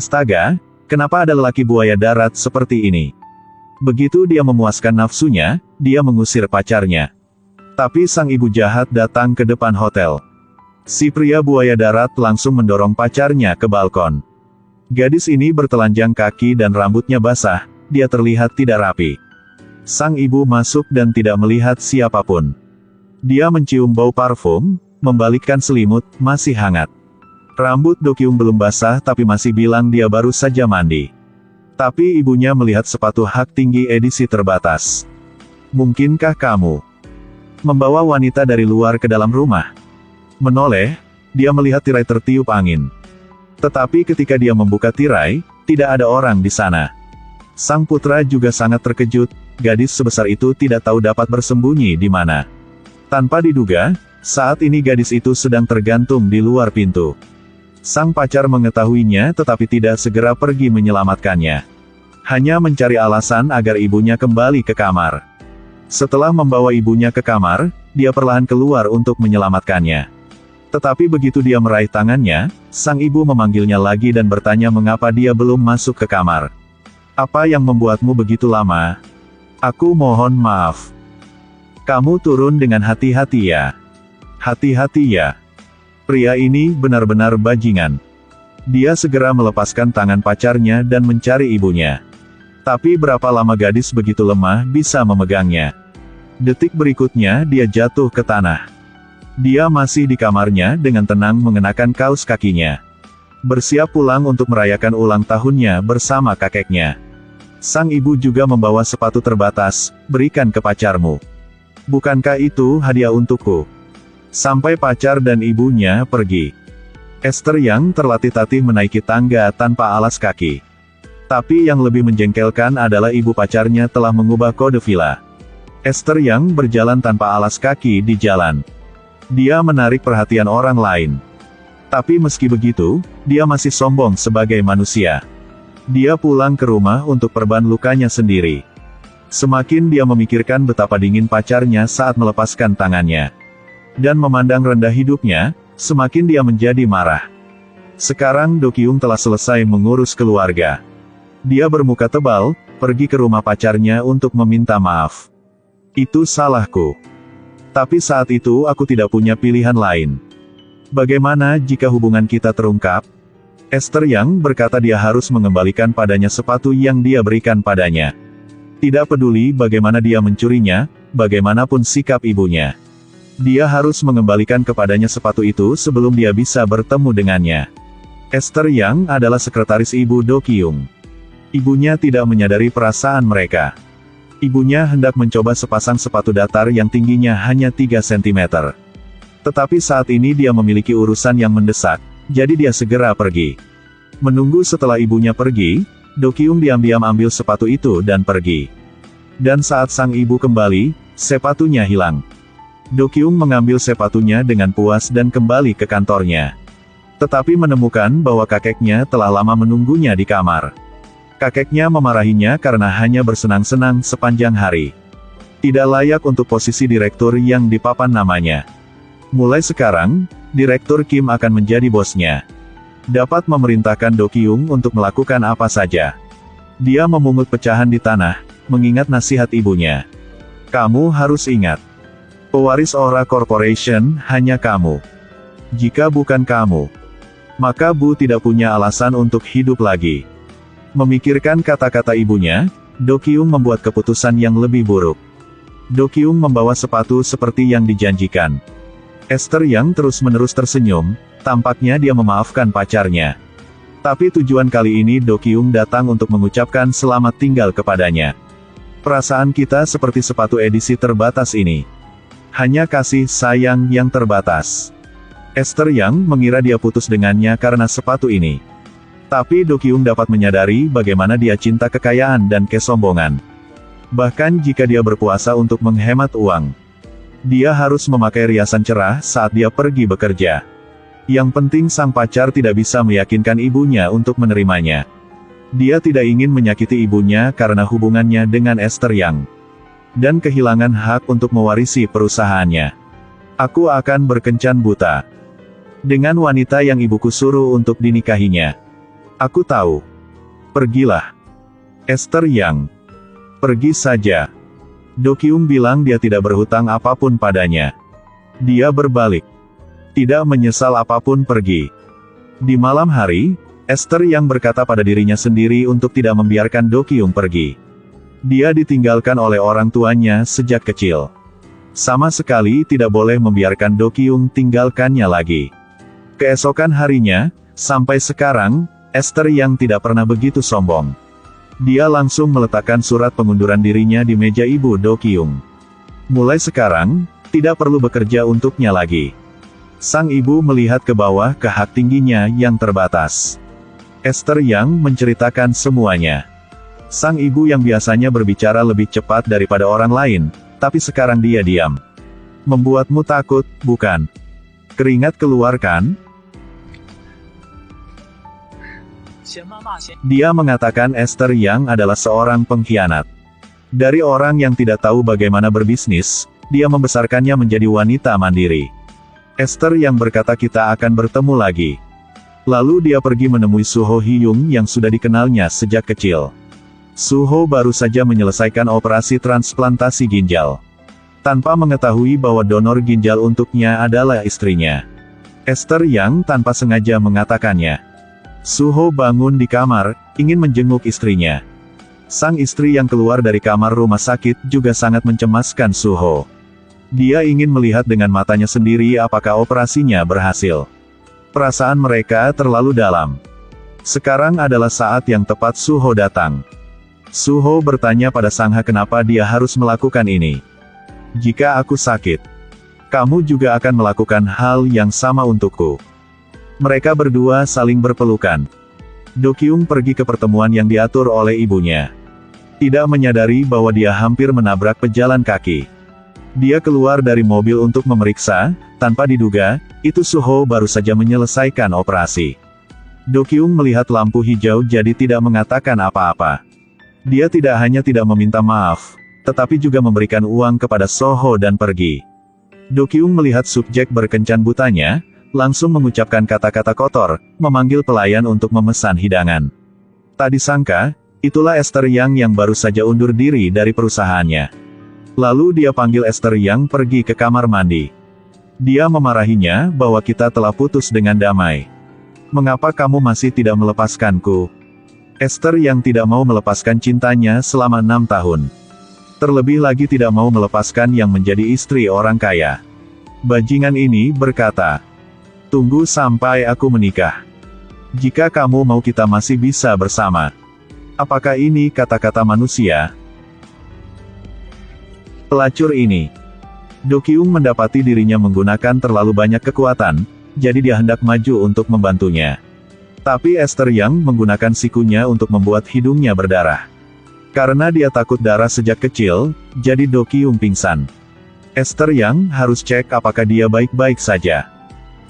Astaga, kenapa ada lelaki buaya darat seperti ini? Begitu dia memuaskan nafsunya, dia mengusir pacarnya. Tapi sang ibu jahat datang ke depan hotel. Si pria buaya darat langsung mendorong pacarnya ke balkon. Gadis ini bertelanjang kaki dan rambutnya basah, dia terlihat tidak rapi. Sang ibu masuk dan tidak melihat siapapun. Dia mencium bau parfum, membalikkan selimut, masih hangat. Rambut Do Kyung belum basah tapi masih bilang dia baru saja mandi. Tapi ibunya melihat sepatu hak tinggi edisi terbatas. Mungkinkah kamu membawa wanita dari luar ke dalam rumah? Menoleh, dia melihat tirai tertiup angin. Tetapi ketika dia membuka tirai, tidak ada orang di sana. Sang putra juga sangat terkejut, gadis sebesar itu tidak tahu dapat bersembunyi di mana. Tanpa diduga, saat ini gadis itu sedang tergantung di luar pintu. Sang pacar mengetahuinya tetapi tidak segera pergi menyelamatkannya. Hanya mencari alasan agar ibunya kembali ke kamar. Setelah membawa ibunya ke kamar, dia perlahan keluar untuk menyelamatkannya. Tetapi begitu dia meraih tangannya, sang ibu memanggilnya lagi dan bertanya mengapa dia belum masuk ke kamar. Apa yang membuatmu begitu lama? Aku mohon maaf. Kamu turun dengan hati-hati ya. Hati-hati ya. Pria ini benar-benar bajingan. Dia segera melepaskan tangan pacarnya dan mencari ibunya. Tapi berapa lama gadis begitu lemah bisa memegangnya. Detik berikutnya dia jatuh ke tanah. Dia masih di kamarnya dengan tenang mengenakan kaos kakinya. Bersiap pulang untuk merayakan ulang tahunnya bersama kakeknya. Sang ibu juga membawa sepatu terbatas, berikan ke pacarmu. Bukankah itu hadiah untukku? Sampai pacar dan ibunya pergi. Esther yang terlatih-tatih menaiki tangga tanpa alas kaki. Tapi yang lebih menjengkelkan adalah ibu pacarnya telah mengubah kode villa. Esther yang berjalan tanpa alas kaki di jalan. Dia menarik perhatian orang lain. Tapi meski begitu, dia masih sombong sebagai manusia. Dia pulang ke rumah untuk perban lukanya sendiri. Semakin dia memikirkan betapa dingin pacarnya saat melepaskan tangannya. Dan memandang rendah hidupnya, semakin dia menjadi marah. Sekarang Do Kyung telah selesai mengurus keluarga. Dia bermuka tebal, pergi ke rumah pacarnya untuk meminta maaf. Itu salahku. Tapi saat itu aku tidak punya pilihan lain. Bagaimana jika hubungan kita terungkap? Esther yang berkata dia harus mengembalikan padanya sepatu yang dia berikan padanya. Tidak peduli bagaimana dia mencurinya, bagaimanapun sikap ibunya. Dia harus mengembalikan kepadanya sepatu itu sebelum dia bisa bertemu dengannya. Esther yang adalah sekretaris ibu Do Kyung. Ibunya tidak menyadari perasaan mereka. Ibunya hendak mencoba sepasang sepatu datar yang tingginya hanya 3 cm. Tetapi saat ini dia memiliki urusan yang mendesak, jadi dia segera pergi. Menunggu setelah ibunya pergi, Do Kyung diam-diam ambil sepatu itu dan pergi. Dan saat sang ibu kembali, sepatunya hilang. Do Kyung mengambil sepatunya dengan puas dan kembali ke kantornya. Tetapi menemukan bahwa kakeknya telah lama menunggunya di kamar. Kakeknya memarahinya karena hanya bersenang-senang sepanjang hari. Tidak layak untuk posisi direktur yang dipapan namanya. Mulai sekarang, Direktur Kim akan menjadi bosnya. Dapat memerintahkan Do Kyung untuk melakukan apa saja. Dia memungut pecahan di tanah, mengingat nasihat ibunya. Kamu harus ingat. Pewaris Ora Corporation hanya kamu. Jika bukan kamu, maka Bu tidak punya alasan untuk hidup lagi. Memikirkan kata-kata ibunya, Do Kyung membuat keputusan yang lebih buruk. Do Kyung membawa sepatu seperti yang dijanjikan. Esther yang terus-menerus tersenyum, tampaknya dia memaafkan pacarnya. Tapi tujuan kali ini Do Kyung datang untuk mengucapkan selamat tinggal kepadanya. Perasaan kita seperti sepatu edisi terbatas ini. Hanya kasih sayang yang terbatas. Esther yang mengira dia putus dengannya karena sepatu ini. Tapi Do Kyung dapat menyadari bagaimana dia cinta kekayaan dan kesombongan. Bahkan jika dia berpuasa untuk menghemat uang. Dia harus memakai riasan cerah saat dia pergi bekerja. Yang penting sang pacar tidak bisa meyakinkan ibunya untuk menerimanya. Dia tidak ingin menyakiti ibunya karena hubungannya dengan Esther Yang. Dan kehilangan hak untuk mewarisi perusahaannya. Aku akan berkencan buta dengan wanita yang ibuku suruh untuk dinikahinya. Aku tahu. Pergilah. Esther Yang. Pergi saja. Do Kyung bilang dia tidak berhutang apapun padanya. Dia berbalik. Tidak menyesal apapun pergi. Di malam hari, Esther Yang berkata pada dirinya sendiri untuk tidak membiarkan Do Kyung pergi. Dia ditinggalkan oleh orang tuanya sejak kecil. Sama sekali tidak boleh membiarkan Do Kyung tinggalkannya lagi. Keesokan harinya, sampai sekarang, Esther Yang tidak pernah begitu sombong. Dia langsung meletakkan surat pengunduran dirinya di meja ibu Do Kyung. Mulai sekarang, tidak perlu bekerja untuknya lagi. Sang ibu melihat ke bawah ke hak tingginya yang terbatas. Esther Yang menceritakan semuanya. Sang ibu yang biasanya berbicara lebih cepat daripada orang lain, tapi sekarang dia diam. Membuatmu takut, bukan? Keringat keluar kan? Dia mengatakan Esther Yang adalah seorang pengkhianat. Dari orang yang tidak tahu bagaimana berbisnis, dia membesarkannya menjadi wanita mandiri. Esther Yang berkata kita akan bertemu lagi. Lalu dia pergi menemui Suho Hyung yang sudah dikenalnya sejak kecil. Suho baru saja menyelesaikan operasi transplantasi ginjal. Tanpa mengetahui bahwa donor ginjal untuknya adalah istrinya. Esther Yang tanpa sengaja mengatakannya. Suho bangun di kamar, ingin menjenguk istrinya. Sang istri yang keluar dari kamar rumah sakit juga sangat mencemaskan Suho. Dia ingin melihat dengan matanya sendiri apakah operasinya berhasil. Perasaan mereka terlalu dalam. Sekarang adalah saat yang tepat Suho datang. Suho bertanya pada Sangha kenapa dia harus melakukan ini. Jika aku sakit, kamu juga akan melakukan hal yang sama untukku. Mereka berdua saling berpelukan. Do Kyung pergi ke pertemuan yang diatur oleh ibunya. Tidak menyadari bahwa dia hampir menabrak pejalan kaki. Dia keluar dari mobil untuk memeriksa, tanpa diduga, itu Suho baru saja menyelesaikan operasi. Do Kyung melihat lampu hijau jadi tidak mengatakan apa-apa. Dia tidak hanya tidak meminta maaf, tetapi juga memberikan uang kepada Soho dan pergi. Do Kyung melihat subjek berkencan butanya, langsung mengucapkan kata-kata kotor, memanggil pelayan untuk memesan hidangan. Tak disangka, itulah Esther Yang yang baru saja undur diri dari perusahaannya. Lalu dia panggil Esther Yang pergi ke kamar mandi. Dia memarahinya bahwa kita telah putus dengan damai. Mengapa kamu masih tidak melepaskanku? Esther Yang tidak mau melepaskan cintanya selama 6 tahun. Terlebih lagi tidak mau melepaskan yang menjadi istri orang kaya. Bajingan ini berkata, tunggu sampai aku menikah. Jika kamu mau kita masih bisa bersama. Apakah ini kata-kata manusia? Pelacur ini. Do Kyung mendapati dirinya menggunakan terlalu banyak kekuatan, jadi dia hendak maju untuk membantunya. Tapi Esther Yang menggunakan sikunya untuk membuat hidungnya berdarah. Karena dia takut darah sejak kecil, jadi Do Kyung pingsan. Esther Yang harus cek apakah dia baik-baik saja.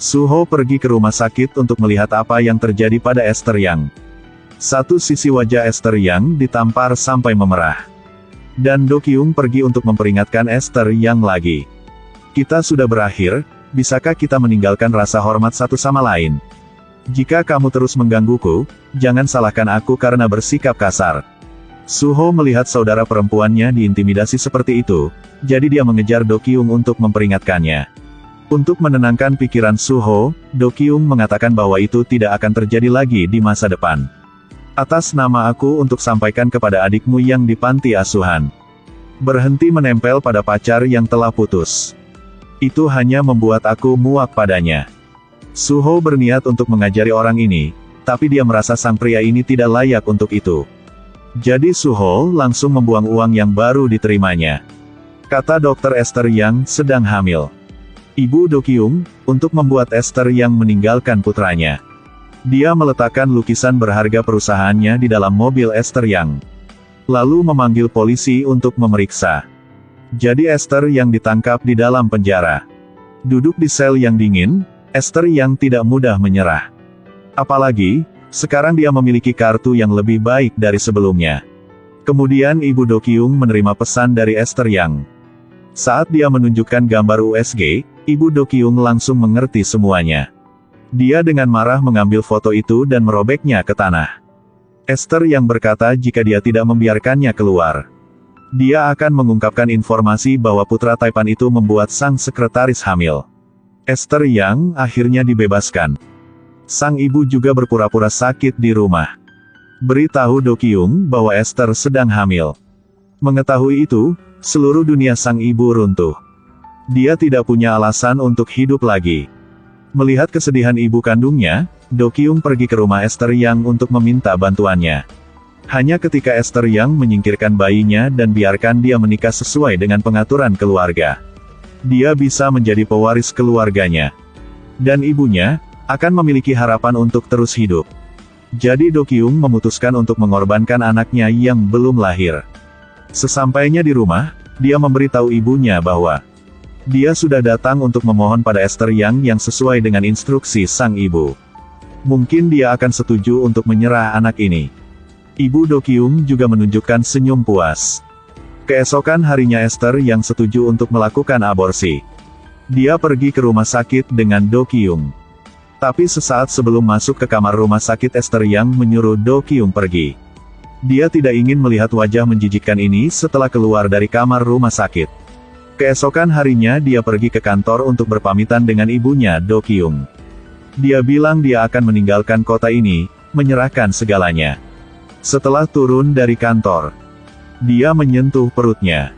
Suho pergi ke rumah sakit untuk melihat apa yang terjadi pada Esther Yang. Satu sisi wajah Esther Yang ditampar sampai memerah. Dan Do Kyung pergi untuk memperingatkan Esther Yang lagi. Kita sudah berakhir, bisakah kita meninggalkan rasa hormat satu sama lain? Jika kamu terus menggangguku, jangan salahkan aku karena bersikap kasar. Suho melihat saudara perempuannya diintimidasi seperti itu, jadi dia mengejar Do Kyung untuk memperingatkannya. Untuk menenangkan pikiran Suho, Do Kyung mengatakan bahwa itu tidak akan terjadi lagi di masa depan. Atas nama aku untuk sampaikan kepada adikmu yang di panti asuhan. Berhenti menempel pada pacar yang telah putus. Itu hanya membuat aku muak padanya. Suho berniat untuk mengajari orang ini, tapi dia merasa sang pria ini tidak layak untuk itu. Jadi Suho langsung membuang uang yang baru diterimanya. Kata dokter Esther Yang sedang hamil. Ibu Do Kyung, untuk membuat Esther Yang meninggalkan putranya. Dia meletakkan lukisan berharga perusahaannya di dalam mobil Esther Yang. Lalu memanggil polisi untuk memeriksa. Jadi Esther Yang ditangkap di dalam penjara. Duduk di sel yang dingin, Esther Yang tidak mudah menyerah. Apalagi, sekarang dia memiliki kartu yang lebih baik dari sebelumnya. Kemudian Ibu Do Kyung menerima pesan dari Esther Yang. Saat dia menunjukkan gambar USG, Ibu Do Kyung langsung mengerti semuanya. Dia dengan marah mengambil foto itu dan merobeknya ke tanah. Esther yang berkata jika dia tidak membiarkannya keluar, dia akan mengungkapkan informasi bahwa putra Taipan itu membuat sang sekretaris hamil. Esther yang akhirnya dibebaskan. Sang ibu juga berpura-pura sakit di rumah. Beritahu Do Kyung bahwa Esther sedang hamil. Mengetahui itu, seluruh dunia sang ibu runtuh. Dia tidak punya alasan untuk hidup lagi. Melihat kesedihan ibu kandungnya, Do Kyung pergi ke rumah Esther Yang untuk meminta bantuannya. Hanya ketika Esther Yang menyingkirkan bayinya dan biarkan dia menikah sesuai dengan pengaturan keluarga, dia bisa menjadi pewaris keluarganya. Dan ibunya akan memiliki harapan untuk terus hidup. Jadi Do Kyung memutuskan untuk mengorbankan anaknya yang belum lahir. Sesampainya di rumah, dia memberitahu ibunya bahwa dia sudah datang untuk memohon pada Esther yang sesuai dengan instruksi sang ibu. Mungkin dia akan setuju untuk menyerah anak ini. Ibu Do Kyung juga menunjukkan senyum puas. Keesokan harinya Esther yang setuju untuk melakukan aborsi. Dia pergi ke rumah sakit dengan Do Kyung. Tapi sesaat sebelum masuk ke kamar rumah sakit Esther yang menyuruh Do Kyung pergi. Dia tidak ingin melihat wajah menjijikkan ini setelah keluar dari kamar rumah sakit. Keesokan harinya dia pergi ke kantor untuk berpamitan dengan ibunya Do Kyung. Dia bilang dia akan meninggalkan kota ini, menyerahkan segalanya. Setelah turun dari kantor, dia menyentuh perutnya.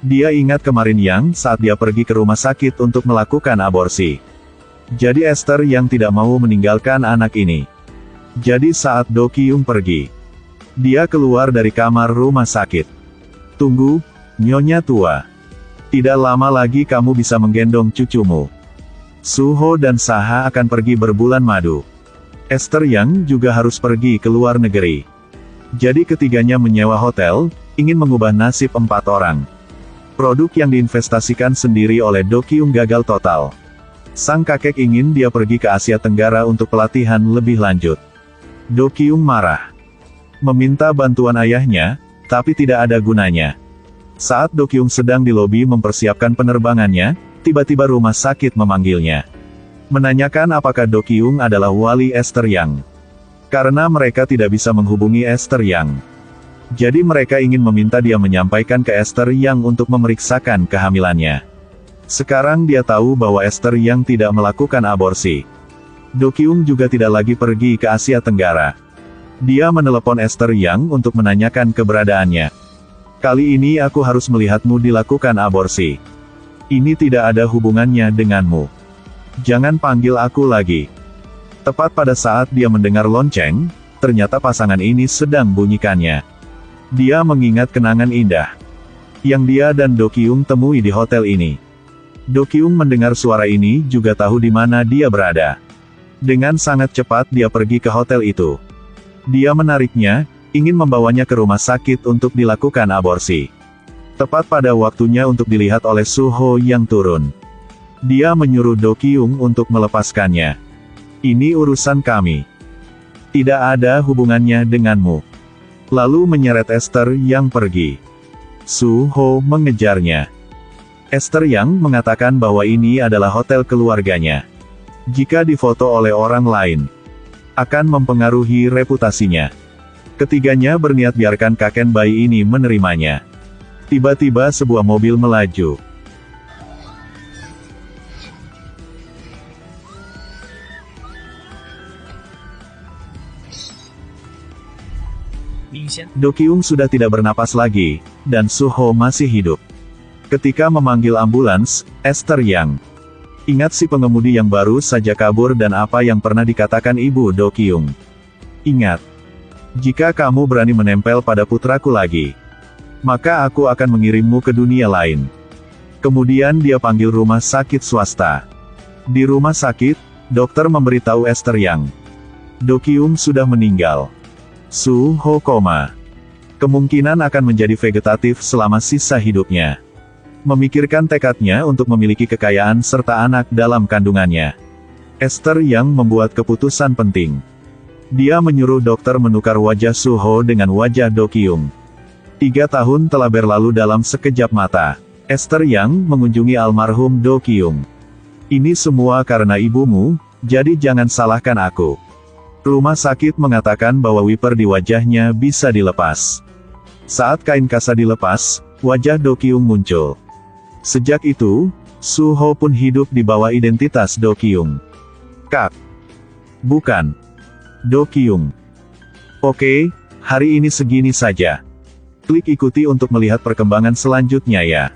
Dia ingat kemarin saat dia pergi ke rumah sakit untuk melakukan aborsi. Jadi Esther yang tidak mau meninggalkan anak ini. Jadi saat Do Kyung pergi, dia keluar dari kamar rumah sakit. Tunggu, Nyonya tua. Tidak lama lagi kamu bisa menggendong cucumu. Suho dan Saha akan pergi berbulan madu. Esther yang juga harus pergi ke luar negeri. Jadi ketiganya menyewa hotel, ingin mengubah nasib 4 orang. Produk yang diinvestasikan sendiri oleh Do Kyung gagal total. Sang kakek ingin dia pergi ke Asia Tenggara untuk pelatihan lebih lanjut. Do Kyung marah. Meminta bantuan ayahnya, tapi tidak ada gunanya. Saat Do Kyung sedang di lobi mempersiapkan penerbangannya, tiba-tiba rumah sakit memanggilnya. Menanyakan apakah Do Kyung adalah wali Esther Yang. Karena mereka tidak bisa menghubungi Esther Yang. Jadi mereka ingin meminta dia menyampaikan ke Esther Yang untuk memeriksakan kehamilannya. Sekarang dia tahu bahwa Esther Yang tidak melakukan aborsi. Do Kyung juga tidak lagi pergi ke Asia Tenggara. Dia menelepon Esther Yang untuk menanyakan keberadaannya. Kali ini aku harus melihatmu dilakukan aborsi. Ini tidak ada hubungannya denganmu. Jangan panggil aku lagi. Tepat pada saat dia mendengar lonceng, ternyata pasangan ini sedang bunyikannya. Dia mengingat kenangan indah yang dia dan Do Kyung temui di hotel ini. Do Kyung mendengar suara ini juga tahu di mana dia berada. Dengan sangat cepat dia pergi ke hotel itu. Dia menariknya, ingin membawanya ke rumah sakit untuk dilakukan aborsi. Tepat pada waktunya untuk dilihat oleh Suho yang turun. Dia menyuruh Do Kyung untuk melepaskannya. Ini urusan kami. Tidak ada hubungannya denganmu. Lalu menyeret Esther yang pergi. Suho mengejarnya. Esther yang mengatakan bahwa ini adalah hotel keluarganya. Jika difoto oleh orang lain, akan mempengaruhi reputasinya. Ketiganya berniat biarkan kakek bayi ini menerimanya. Tiba-tiba sebuah mobil melaju. Do Kyung sudah tidak bernapas lagi, dan Suho masih hidup. Ketika memanggil ambulans, Esther Yang ingat si pengemudi yang baru saja kabur dan apa yang pernah dikatakan ibu Do Kyung. Ingat, jika kamu berani menempel pada putraku lagi, maka aku akan mengirimmu ke dunia lain. Kemudian dia panggil rumah sakit swasta. Di rumah sakit, dokter memberitahu Esther Yang, Do Kyung sudah meninggal. Suho koma. Kemungkinan akan menjadi vegetatif selama sisa hidupnya. Memikirkan tekadnya untuk memiliki kekayaan serta anak dalam kandungannya, Esther Yang membuat keputusan penting. Dia menyuruh dokter menukar wajah Suho dengan wajah Do Kyung. 3 tahun telah berlalu dalam sekejap mata. Esther Yang mengunjungi almarhum Do Kyung. Ini semua karena ibumu, Jadi jangan salahkan aku. Rumah sakit mengatakan bahwa wiper di wajahnya bisa dilepas. Saat kain kasa dilepas, wajah Do Kyung muncul. Sejak itu, Su Ho pun hidup di bawah identitas Do Kyung. Kak. Bukan. Do Kyung. Oke, hari ini segini saja. Klik ikuti untuk melihat perkembangan selanjutnya ya.